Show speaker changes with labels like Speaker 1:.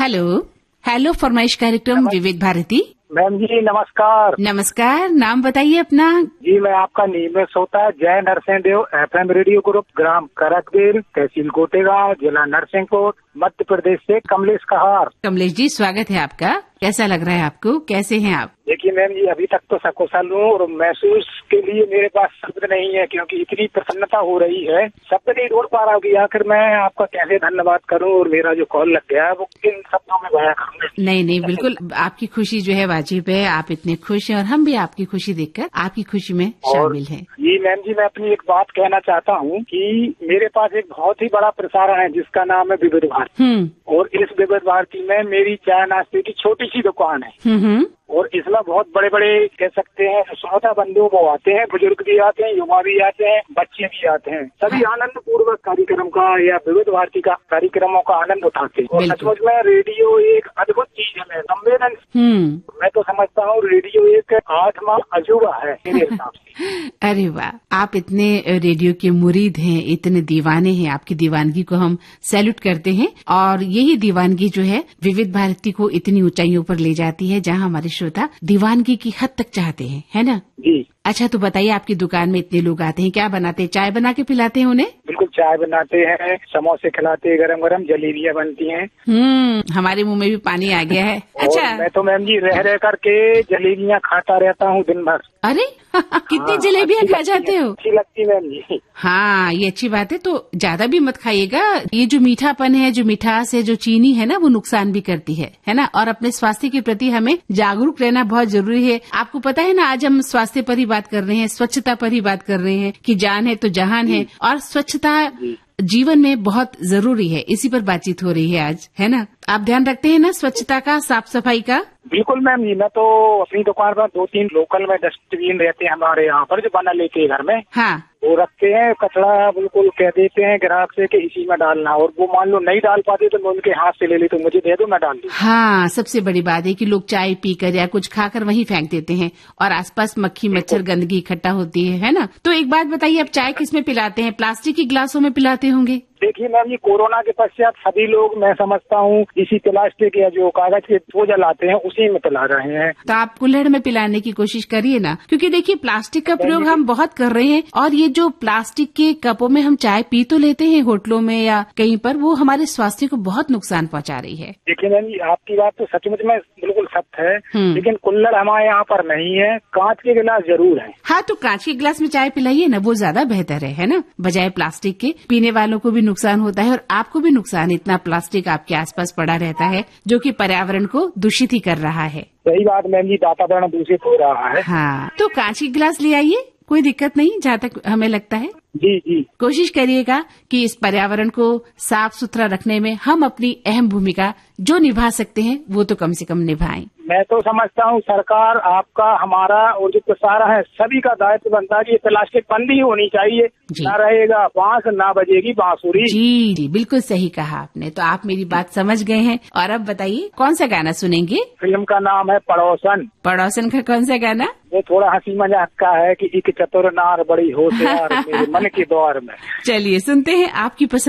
Speaker 1: Hello hello फरमाइश कार्यक्रम विविध भारती।
Speaker 2: मैम जी नमस्कार।
Speaker 1: नमस्कार, नाम बताइए अपना।
Speaker 2: जी मैं आपका नियमित श्रोता जय नरसिंहदेव FM रेडियो ग्रुप, ग्राम करकबेल, तहसील गोटेगांव, जिला नरसिंहपुर, मध्य प्रदेश से कमलेश कहार।
Speaker 1: कमलेश जी, स्वागत है आपका। कैसा लग रहा है आपको, कैसे हैं आप?
Speaker 2: देखिए मैम जी, अभी तक तो सकुशल हूँ और महसूस के लिए मेरे पास शब्द नहीं है, क्योंकि इतनी प्रसन्नता हो रही है, शब्द नहीं ढूंढ पा रहा हूँ कि आखिर मैं आपका कैसे धन्यवाद करूँ और मेरा जो कॉल लग गया है वो किन शब्दों में बयां करूँ।
Speaker 1: नहीं, बिल्कुल आपकी खुशी जो है वाजिब है, आप इतने खुश हैं और हम भी आपकी खुशी देखकर आपकी खुशी में शामिल हैं।
Speaker 2: जी मैम जी, मैं अपनी एक बात कहना चाहता हूँ कि मेरे पास एक बहुत ही बड़ा प्रसारण है जिसका नाम है विविध भारती, और इस विविध भारती में मेरी चाय नाश्ते की छोटी सी दुकान है। और इसमें बहुत बड़े बड़े कह सकते हैं श्रोता बंधु वो आते हैं, बुजुर्ग भी आते हैं, युवा भी आते हैं, बच्चे भी आते हैं, सभी आनंद पूर्वक कार्यक्रम का या विविध भारती का कार्यक्रमों का आनंद उठाते हैं। और सचमुच में रेडियो एक अद्भुत चीज है, संवेदन। मैं तो समझता हूँ रेडियो एक आठवां अजूबा है मेरे हिसाब से।
Speaker 1: अरे वाह, आप इतने रेडियो के मुरीद हैं, इतने दीवाने हैं, आपकी दीवानगी को हम सैल्यूट करते हैं। और यही दीवानगी जो है विविध भारती को इतनी ऊंचाइयों पर ले जाती है जहाँ हमारे श्रोता दीवानगी की हद तक चाहते हैं, है ना?
Speaker 2: जी।
Speaker 1: अच्छा, तो बताइए, आपकी दुकान में इतने लोग आते हैं, क्या बनाते हैं? चाय बना के पिलाते हैं उन्हें?
Speaker 2: बिल्कुल, चाय बनाते हैं, समोसे खिलाते हैं, गरम गरम जलेबियाँ बनती हैं।
Speaker 1: हमारे मुंह में भी पानी आ गया है। अच्छा,
Speaker 2: मैं तो मैम जी रह करके जलेबियाँ खाता रहता हूँ दिन भर।
Speaker 1: अरे कितनी जलेबियाँ खा जाते हो?
Speaker 2: अच्छी लगती मैम जी।
Speaker 1: हाँ, ये अच्छी बात है, तो ज्यादा भी मत खाइएगा। ये जो मीठापन है, जो मिठास है, जो चीनी है ना, वो नुकसान भी करती है ना? और अपने स्वास्थ्य के प्रति हमें जागरूक रहना बहुत जरूरी है। आपको पता है ना, आज हम स्वास्थ्य पर ही बात कर रहे हैं, स्वच्छता पर ही बात कर रहे हैं कि जान है तो जहान है, और स्वच्छता जीवन में बहुत जरूरी है। इसी पर बातचीत हो रही है आज, है ना? आप ध्यान रखते हैं ना स्वच्छता का, साफ सफाई का?
Speaker 2: बिल्कुल मैम जी, मैं तो अपनी दुकान पर 2-3 लोकल में डस्टबिन रहते हैं हमारे यहाँ पर जो बना लेते हैं घर में।
Speaker 1: हाँ,
Speaker 2: वो रखते हैं, कचरा बिल्कुल कह देते हैं ग्राहक से कि इसी में डालना, और वो मान लो नहीं डाल पाते तो मैं उनके हाथ से ले लेती हूँ, मुझे दे दो मैं डाल दूँ।
Speaker 1: हाँ, सबसे बड़ी बात है कि लोग चाय पीकर या कुछ खाकर वहीं फेंक देते हैं और आसपास मक्खी मच्छर गंदगी इकट्ठा होती है ना? तो एक बात बताइए, आप चाय किस में पिलाते हैं? प्लास्टिक के गिलासों में पिलाते होंगे?
Speaker 2: देखिए मैम जी, कोरोना के पश्चात सभी लोग, मैं समझता हूँ, इसी प्लास्टिक या जो कागज के बोतल आते हैं उसी में पिला रहे हैं।
Speaker 1: तो आप कुल्हड़ में पिलाने की कोशिश करिए ना, क्योंकि देखिए प्लास्टिक का प्रयोग हम बहुत कर रहे हैं, और ये जो प्लास्टिक के कपों में हम चाय पी तो लेते हैं होटलों में या कहीं पर, वो हमारे स्वास्थ्य को बहुत नुकसान पहुंचा रही है।
Speaker 2: देखिए मैम जी, आपकी बात तो सचमुच में बिल्कुल सत्य है, लेकिन कुल्हड़ हमारे यहाँ पर नहीं है, कांच के गिलास जरूर है।
Speaker 1: हाँ, तो कांच के गिलास में चाय पिलाइए ना, वो ज्यादा बेहतर है ना, बजाय प्लास्टिक के। पीने वालों को भी नुकसान होता है और आपको भी नुकसान, इतना प्लास्टिक आपके आसपास पड़ा रहता है जो कि पर्यावरण को दूषित ही कर रहा है।
Speaker 2: सही बात मैम जी, वातावरण दूषित हो रहा है।
Speaker 1: हाँ, तो कांच के गिलास ले आइए, कोई दिक्कत नहीं, जहाँ तक हमें लगता है।
Speaker 2: जी।
Speaker 1: कोशिश करिएगा कि इस पर्यावरण को साफ सुथरा रखने में हम अपनी अहम भूमिका जो निभा सकते हैं वो तो कम से कम निभाएं।
Speaker 2: मैं तो समझता हूँ सरकार, आपका, हमारा और जो प्रसारण है सभी का दायित्व बनता है कि ये प्लास्टिक बंदी होनी चाहिए। ना रहेगा बांस, ना बजेगी बांसुरी।
Speaker 1: जी, बिल्कुल सही कहा आपने। तो आप मेरी बात समझ गए हैं। और अब बताइए, कौन सा गाना सुनेंगे?
Speaker 2: फिल्म का नाम है पड़ोसन।
Speaker 1: पड़ोसन का कौन सा गाना?
Speaker 2: वो थोड़ा हंसी मजाक का है कि एक चतुर नार बड़ी होशियार मेरे मन के द्वार में।
Speaker 1: चलिए सुनते हैं आपकी पसंद